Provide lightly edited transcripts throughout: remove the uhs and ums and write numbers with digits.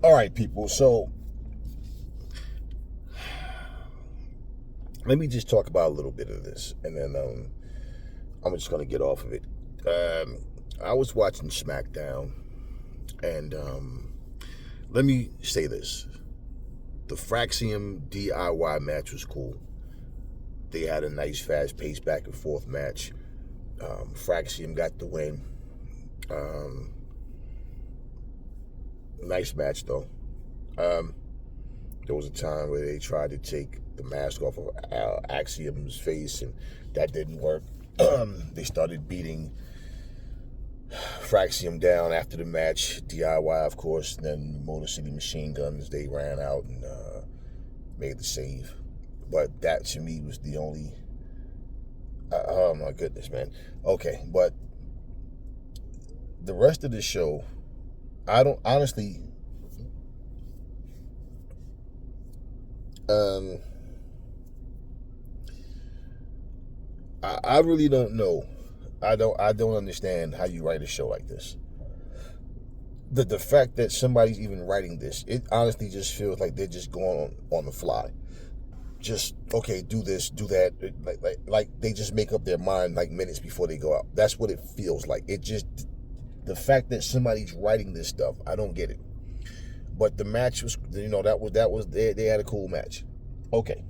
All right, people. So let me just talk about a little bit of this, and then I'm just gonna get off of it. Um, I was watching SmackDown, and let me say this: the Fraxium DIY match was cool. They had a nice, fast-paced back and forth match. Fraxium got the win. Um, nice match though. Um, there was a time where they tried to take the mask off of Axiom's face, and that didn't work. They started beating Fraxium down after the match. DIY, of course. Then Motor City Machine Guns, they ran out and made the save. But that to me was the only. Oh my goodness, man. Okay, but the rest of the show, I don't honestly. Um, I really don't know. I don't understand how you write a show like this. The fact that somebody's even writing this, it honestly just feels like they're just going on the fly. Just okay, do this, do that. Like they just make up their mind like minutes before they go out. That's what it feels like. It just the fact that somebody's writing this stuff, I don't get it. But the match was, that was they had a cool match. Okay,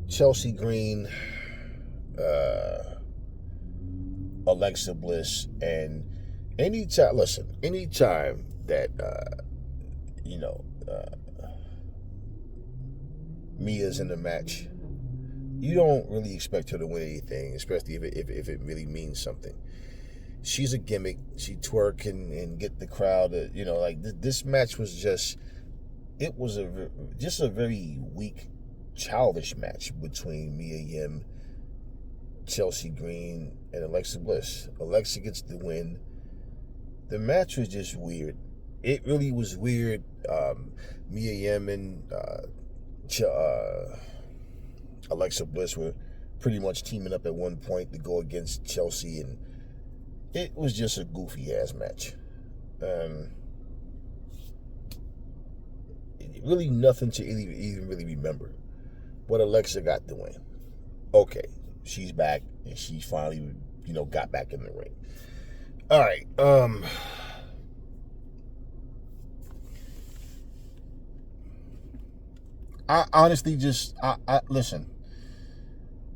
Chelsea Green, uh, Alexa Bliss, and anytime that you know Mia's in the match, you don't really expect her to win anything, especially if it really means something. She's a gimmick. She twerk and get the crowd. Like this match was just. It was just a very weak, childish match between Mia Yim, Chelsea Green, and Alexa Bliss. Alexa gets the win. The match was just weird. It really was weird. Mia Yim and Alexa Bliss were pretty much teaming up at one point to go against Chelsea, and it was just a goofy ass match. Really nothing to even really remember. But Alexa got the win. Okay, she's back, and she finally, got back in the ring. All right. I honestly I listen.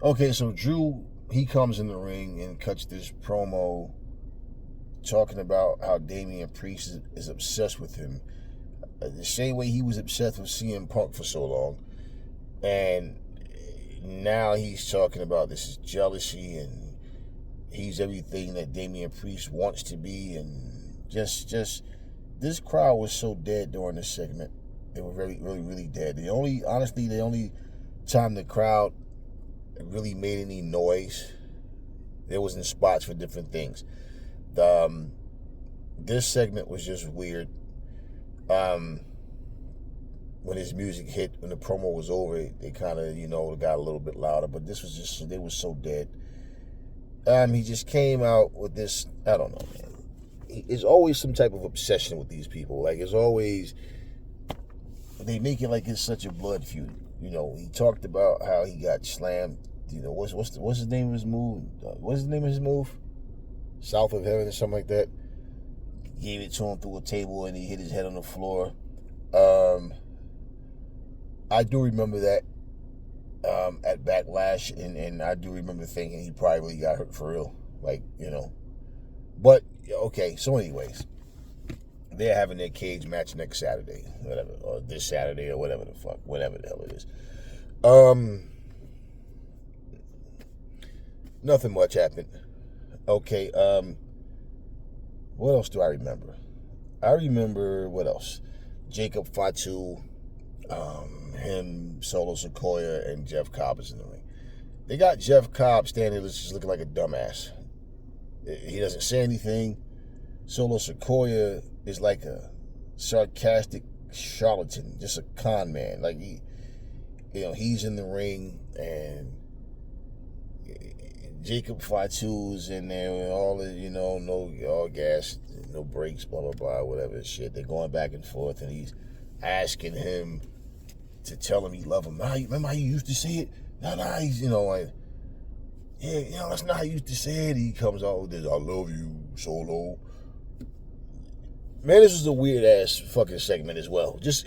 Okay, so Drew, he comes in the ring and cuts this promo talking about how Damian Priest is obsessed with him. The same way he was obsessed with CM Punk for so long. And now he's talking about this is jealousy, and he's everything that Damian Priest wants to be, and just this crowd was so dead during this segment. They were really, really, really dead. The only time the crowd really made any noise, there was in spots for different things. This segment was just weird. When his music hit, when the promo was over, they kind of, got a little bit louder. But this was just, they were so dead. He just came out with this, I don't know, man. It's always some type of obsession with these people. Like, it's always, they make it like it's such a blood feud. He talked about how he got slammed. What's his name of his move? What's the name of his move? South of Heaven or something like that. Gave it to him through a table, and he hit his head on the floor. I do remember that at Backlash, and I do remember thinking he probably got hurt for real. But, okay, so anyways, they're having their cage match next Saturday, whatever, or this Saturday, or whatever the fuck, whatever the hell it is. Nothing much happened. Okay, what else do I remember? I remember, what else? Jacob Fatu, him, Solo Sequoia, and Jeff Cobb is in the ring. They got Jeff Cobb standing there just looking like a dumbass. He doesn't say anything. Solo Sequoia is like a sarcastic charlatan, just a con man. Like he's in the ring, and Jacob Fatu's in there with all the, no all gas, no brakes, blah, blah, blah, whatever shit. They're going back and forth, and he's asking him to tell him he love him. Remember how you used to say it? Nah, he's, like, yeah, that's not how you used to say it. He comes out with this, I love you, Solo. Man, this was a weird-ass fucking segment as well. It's just,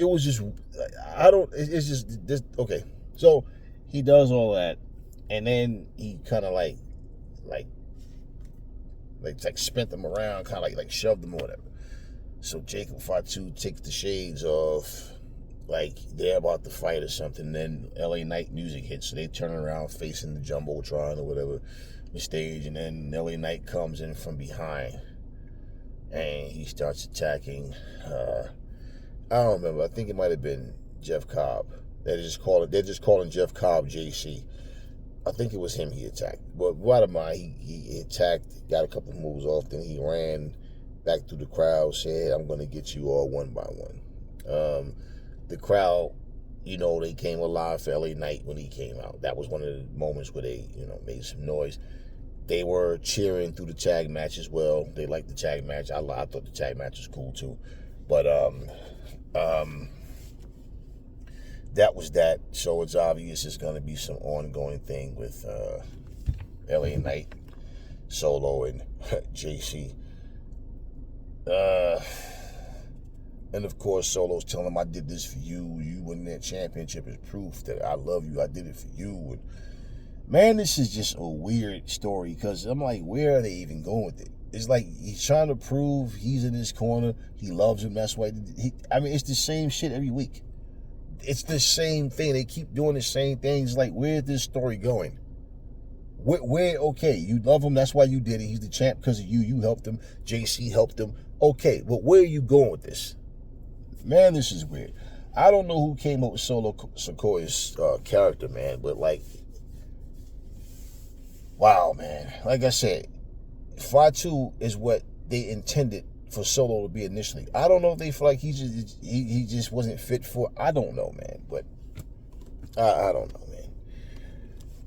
this, okay. So, he does all that, and then he kind of like spent them around, kind of like shoved them or whatever. So Jacob Fatu takes the shades off, like they're about to fight or something. Then LA Knight music hits, so they turn around facing the Jumbotron or whatever, the stage, and then LA Knight comes in from behind, and he starts attacking. I don't remember. I think it might have been Jeff Cobb. They're just calling Jeff Cobb JC. I think it was him he attacked. But bottom line, he attacked, got a couple moves off, then he ran back through the crowd, said, I'm going to get you all one by one. The crowd, they came alive for LA Knight when he came out. That was one of the moments where they, made some noise. They were cheering through the tag match as well. They liked the tag match. I thought the tag match was cool too. But that was that. So it's obvious it's going to be some ongoing thing with LA Knight, Solo, and JC. And of course, Solo's telling him, I did this for you. You winning that championship is proof that I love you. I did it for you. And man, this is just a weird story because I'm like, where are they even going with it? It's like he's trying to prove he's in his corner. He loves him. That's why. It's the same shit every week. It's the same thing. They keep doing the same things. Like, where's this story going? Okay, you love him. That's why you did it. He's the champ because of you. You helped him. JC helped him. Okay, but where are you going with this? Man, this is weird. I don't know who came up with Solo Sikoa's character, man, but like, wow, man. Like I said, Fatu is what they intended for Solo to be initially. I don't know if they feel like he just wasn't fit for it. I don't know, man. But I don't know,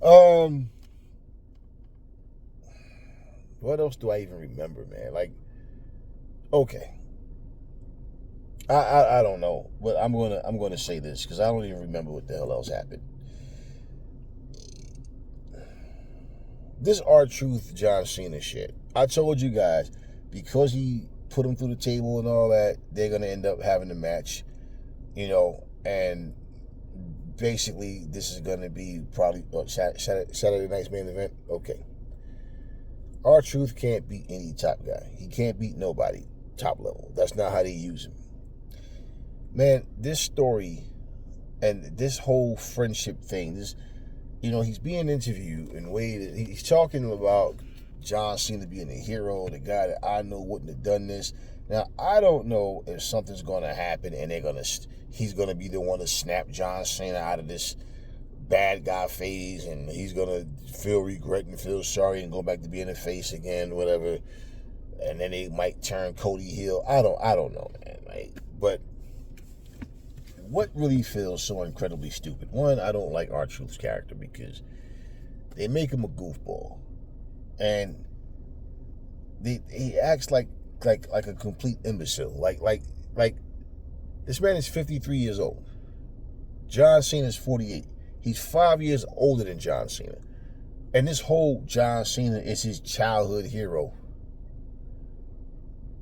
man. What else do I even remember, man? Like, okay. I don't know, but I'm gonna say this because I don't even remember what the hell else happened. This R-Truth John Cena shit. I told you guys, because he put him through the table and all that, they're gonna end up having a match, and basically this is gonna be probably Saturday night's main event. Okay. R-Truth can't beat any top guy. He can't beat nobody top level. That's not how they use him. Man, this story and this whole friendship thing, he's being interviewed in a way that he's talking about John Cena being a hero, the guy that I know wouldn't have done this. Now, I don't know if something's going to happen and he's going to be the one to snap John Cena out of this bad guy phase, and he's going to feel regret and feel sorry and go back to being a face again, whatever. And then they might turn Cody heel. I don't know, man. Right? But what really feels so incredibly stupid? One, I don't like R-Truth's character because they make him a goofball, and he acts like a complete imbecile. Like this man is 53 years old. John Cena is 48. He's 5 years older than John Cena, and this whole John Cena is his childhood hero.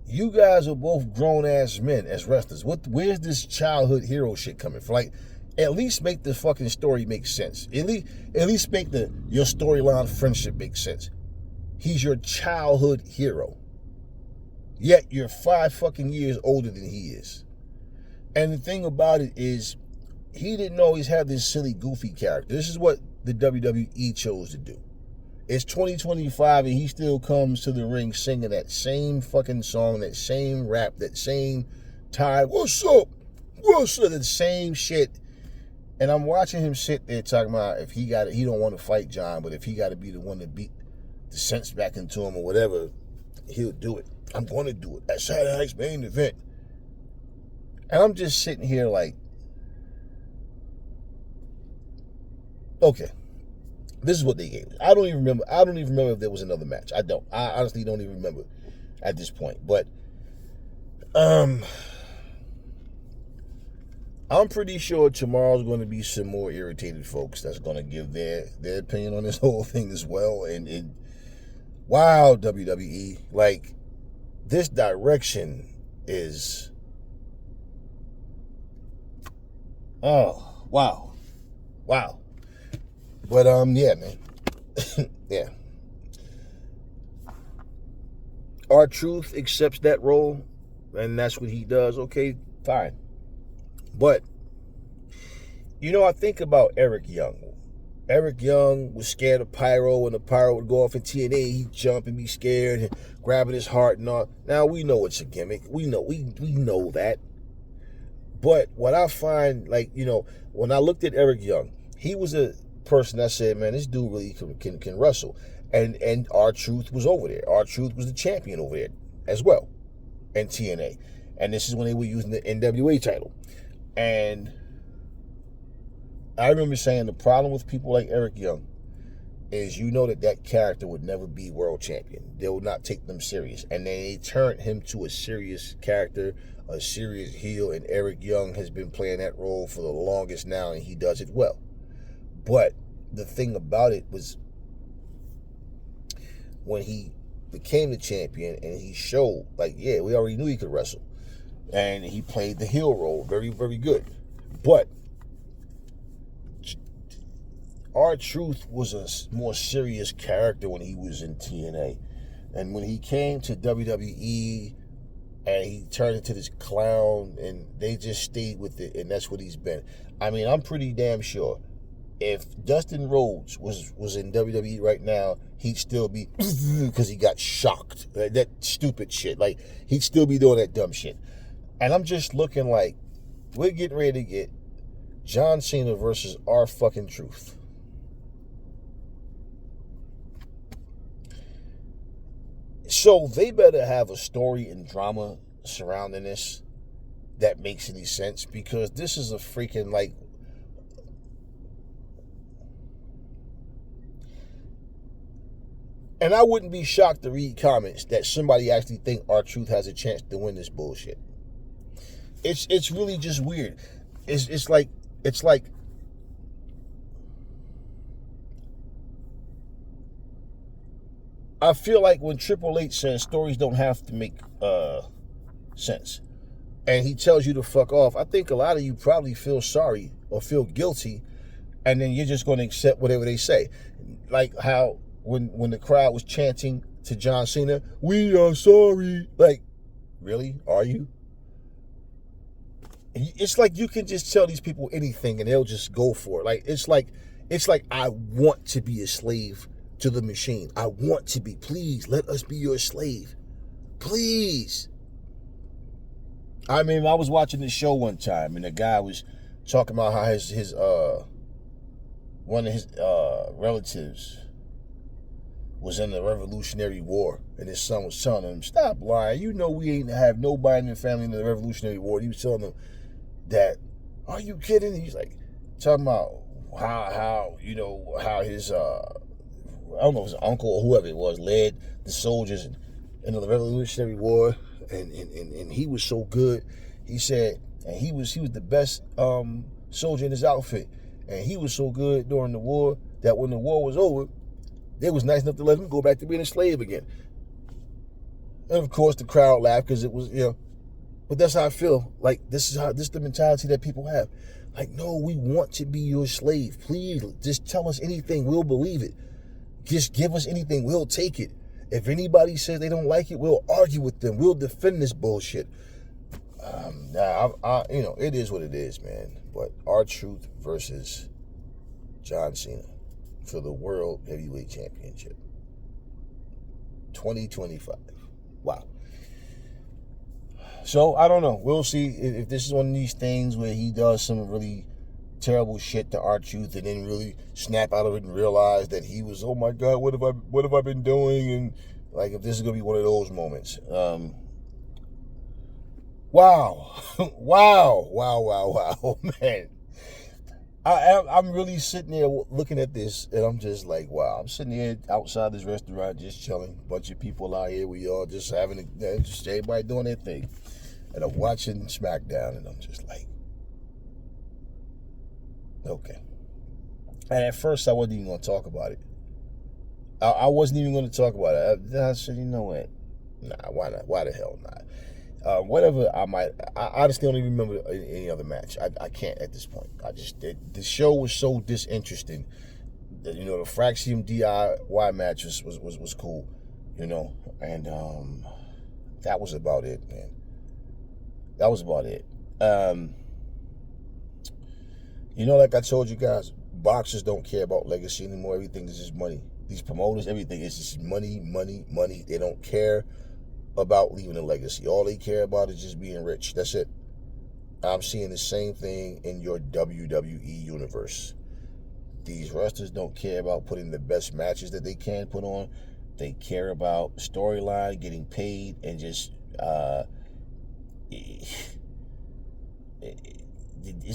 You guys are both grown-ass men as wrestlers. Where's this childhood hero shit coming from? Like, at least make the fucking story make sense. At least make your storyline friendship make sense. He's your childhood hero. Yet you're 5 fucking years older than he is. And the thing about it is, he didn't always have this silly, goofy character. This is what the WWE chose to do. It's 2025 and he still comes to the ring singing that same fucking song, that same rap, that same time. What's up? That same shit. And I'm watching him sit there talking about if he don't want to fight John, but if he got to be the one to beat the sense back into him or whatever, he'll do it. I'm going to do it at Saturday night's main event. And I'm just sitting here like, okay. This is what they gave us. I don't even remember if there was another match. I don't. I honestly don't even remember at this point. But I'm pretty sure tomorrow's going to be some more irritated folks that's going to give their opinion on this whole thing as well. And wow, WWE, like, this direction is, oh, wow. But yeah, man. Yeah. R-Truth accepts that role, and that's what he does. Okay, fine. But, I think about Eric Young. Eric Young was scared of Pyro, and the Pyro would go off in TNA. He'd jump and be scared, and grabbing his heart and all. Now, we know it's a gimmick. We know that. But what I find, like, when I looked at Eric Young, he was a person that said, man, this dude really can wrestle. And R-Truth was over there. R-Truth was the champion over there as well in TNA. And this is when they were using the NWA title. And I remember saying the problem with people like Eric Young is that character would never be world champion. They would not take them serious. And they turned him to a serious character, a serious heel, and Eric Young has been playing that role for the longest now, and he does it well. But the thing about it was when he became the champion and he showed, like, yeah, we already knew he could wrestle. And he played the heel role very, very good. But R-Truth was a more serious character when he was in TNA. And when he came to WWE and he turned into this clown, and they just stayed with it, and that's what he's been. I mean, I'm pretty damn sure if Dustin Rhodes was in WWE right now, he'd still be, because he got shocked. That stupid shit. Like, he'd still be doing that dumb shit. And I'm just looking like, we're getting ready to get John Cena versus R-Truth. So they better have a story and drama surrounding this that makes any sense, because this is a freaking, like, and I wouldn't be shocked to read comments that somebody actually think R-Truth has a chance to win this bullshit. It's really just weird. It's like I feel like when Triple H says stories don't have to make sense, and he tells you to fuck off, I think a lot of you probably feel sorry or feel guilty, and then you're just going to accept whatever they say. Like how when the crowd was chanting to John Cena, "We are sorry." Like, really? Are you? It's like you can just tell these people anything and they'll just go for it. Like, it's like I want to be a slave to the machine. I want to be. Please let us be your slave. Please. I mean, I was watching this show one time and the guy was talking about how his one of his relatives was in the Revolutionary War, and his son was telling him, "Stop lying. You know we ain't have nobody in the family in the Revolutionary War." He was telling them that, "Are you kidding?" He's like talking about how his I don't know if his uncle or whoever it was led the soldiers in the Revolutionary War, and he was so good. He said, and he was the best soldier in his outfit, and he was so good during the war that when the war was over, they was nice enough to let him go back to being a slave again. And of course the crowd laughed because it was, but that's how I feel. Like, this is the mentality that people have. Like, no, we want to be your slave. Please, just tell us anything. We'll believe it. Just give us anything. We'll take it. If anybody says they don't like it, we'll argue with them. We'll defend this bullshit. It is what it is, man. But R-Truth versus John Cena for the World Heavyweight Championship 2025. Wow. So, I don't know. We'll see if this is one of these things where he does some really terrible shit to R-Truth and then really snap out of it and realize that he was, oh my God, what have I been doing? And like, if this is going to be one of those moments. Wow. Wow, man. I'm really sitting there looking at this, and I'm just like, wow. I'm sitting here outside this restaurant, just chilling. Bunch of people out here. We all just having, just everybody doing their thing. And I'm watching SmackDown, and I'm just like, okay. And at first, I wasn't even going to talk about it. I wasn't even going to talk about it. I said, you know what? Nah, why not? Why the hell not? Whatever I honestly don't even remember any other match. I can't at this point. The show was so disinteresting. That, the Fraxium DIY match was cool, and that was about it, man. That was about it. Like I told you guys, boxers don't care about legacy anymore. Everything is just money. These promoters, everything is just money, money, money. They don't care about leaving a legacy. All they care about is just being rich. That's it. I'm seeing the same thing in your WWE universe. These wrestlers don't care about putting the best matches that they can put on. They care about storyline, getting paid, and just it's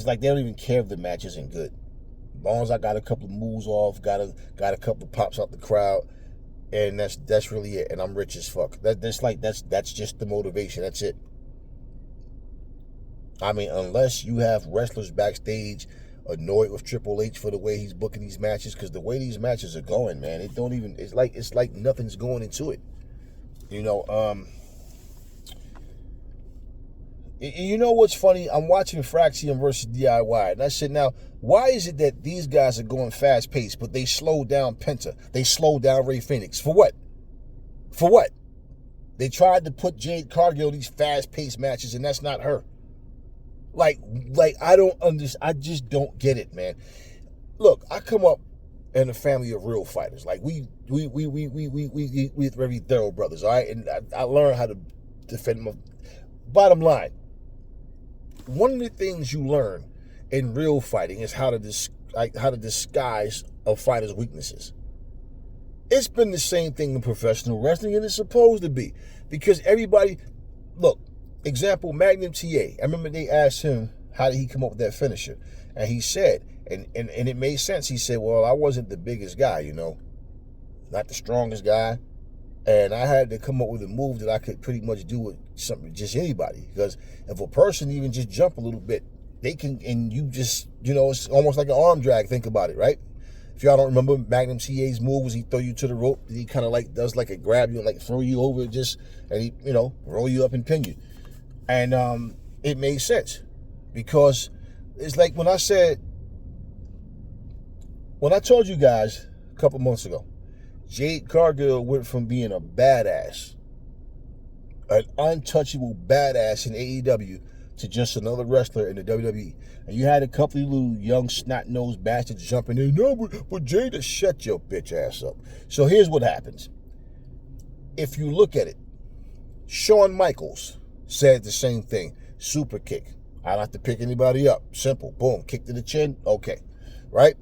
like they don't even care if the match isn't good. As long as I got a couple of moves off, got a couple of pops out the crowd, and that's really it. And I'm rich as fuck. That's just the motivation. That's it. I mean, unless you have wrestlers backstage annoyed with Triple H for the way he's booking these matches, because the way these matches are going, man, it's like nothing's going into it. You know what's funny? I'm watching Fraxium versus DIY, and I said, now, why is it that these guys are going fast-paced, but they slow down Penta? They slow down Ray Phoenix. For what? For what? They tried to put Jade Cargill in these fast-paced matches, and that's not her. Like I don't understand. I just don't get it, man. Look, I come up in a family of real fighters. Like we're very thorough brothers, all right? And I learned how to defend my. Bottom line, one of the things you learn in real fighting is how to disguise a fighter's weaknesses. It's been the same thing in professional wrestling, and it's supposed to be, because everybody, look, example, Magnum TA. I remember they asked him how did he come up with that finisher, and he said, and it made sense. He said, well, I wasn't the biggest guy, not the strongest guy. And I had to come up with a move that I could pretty much do with just anybody. Because if a person even just jump a little bit, they can, and you just, it's almost like an arm drag. Think about it, right? If y'all don't remember, Magnum CA's move was he throw you to the rope. He kind of like does like a grab you and like throw you over and he, roll you up and pin you. And it made sense, because it's like when I told you guys a couple months ago, Jade Cargill went from being a badass, an untouchable badass in AEW, to just another wrestler in the WWE. And you had a couple of little young snot-nosed bastards jumping in. No, but Jade, shut your bitch ass up. So here's what happens. If you look at it, Shawn Michaels said the same thing. Super kick. I don't have to pick anybody up. Simple. Boom. Kick to the chin. Okay. Right?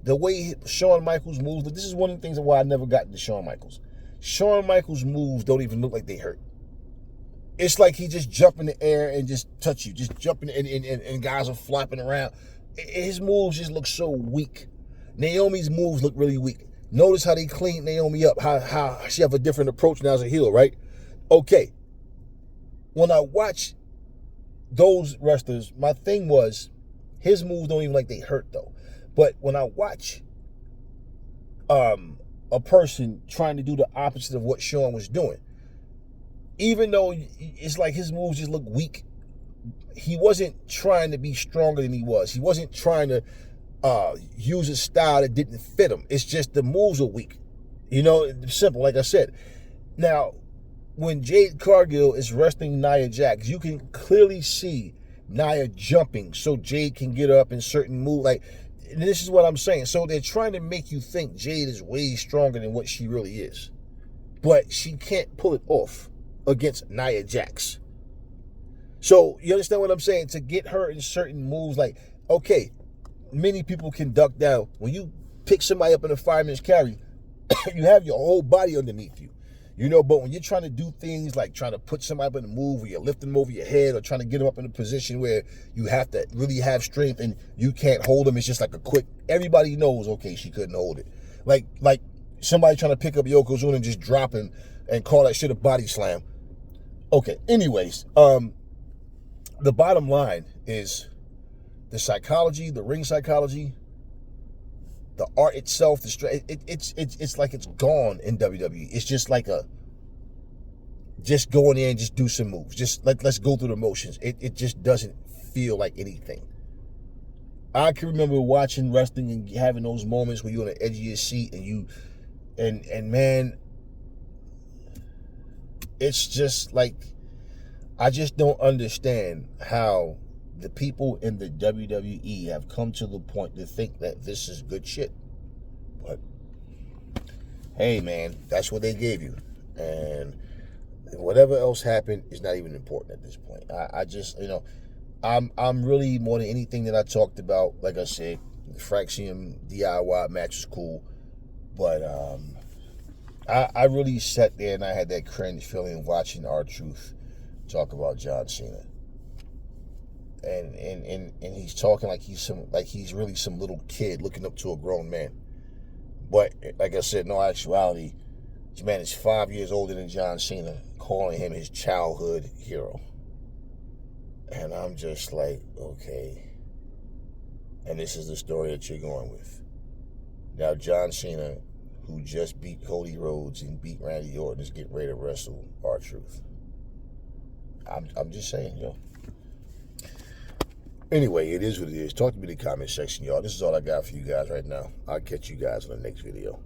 The way Shawn Michaels moves, this is one of the things why I never got into Shawn Michaels. Shawn Michaels' moves don't even look like they hurt. It's like he just jump in the air and just touch you. Just jumping and guys are flopping around. His moves just look so weak. Naomi's moves look really weak. Notice how they cleaned Naomi up. How she have a different approach now as a heel, right? Okay. When I watch those wrestlers, my thing was his moves don't even like they hurt though. But when I watch a person trying to do the opposite of what Shawn was doing, even though it's like his moves just look weak, he wasn't trying to be stronger than he was. He wasn't trying to use a style that didn't fit him. It's just the moves are weak. Simple, like I said. Now, when Jade Cargill is wrestling Nia Jax, you can clearly see Nia jumping so Jade can get up in certain moves. And this is what I'm saying. So they're trying to make you think Jade is way stronger than what she really is. But she can't pull it off against Nia Jax. So you understand what I'm saying? To get her in certain moves, okay, many people can duck down. When you pick somebody up in a fireman's carry, you have your whole body underneath you. You know, but when you're trying to do things like trying to put somebody up in a move where you're lifting them over your head or trying to get them up in a position where you have to really have strength and you can't hold them, it's just like a quick, everybody knows, okay, she couldn't hold it. Like somebody trying to pick up Yokozuna and just drop him and call that shit a body slam. Okay, anyways, the bottom line is the psychology, the ring psychology, the art itself, it's like it's gone in WWE. It's just like just go in there and just do some moves. Just let's go through the motions. It just doesn't feel like anything. I can remember watching wrestling and having those moments where you're on the edge of your seat and man, it's just like, I just don't understand how the people in the WWE have come to the point to think that this is good shit. But hey, man, that's what they gave you, and whatever else happened is not even important at this point. I just, you know, I'm really, more than anything that I talked about, like I said, the Fraxium DIY match was cool, but I really sat there and I had that cringe feeling watching R-Truth talk about John Cena. And he's talking like he's really some little kid looking up to a grown man. But like I said, in all actuality, this man is 5 years older than John Cena, calling him his childhood hero. And I'm just like, okay. And this is the story that you're going with. Now John Cena, who just beat Cody Rhodes and beat Randy Orton, is getting ready to wrestle R-Truth. I'm just saying, yo. Anyway, it is what it is. Talk to me in the comment section, y'all. This is all I got for you guys right now. I'll catch you guys in the next video.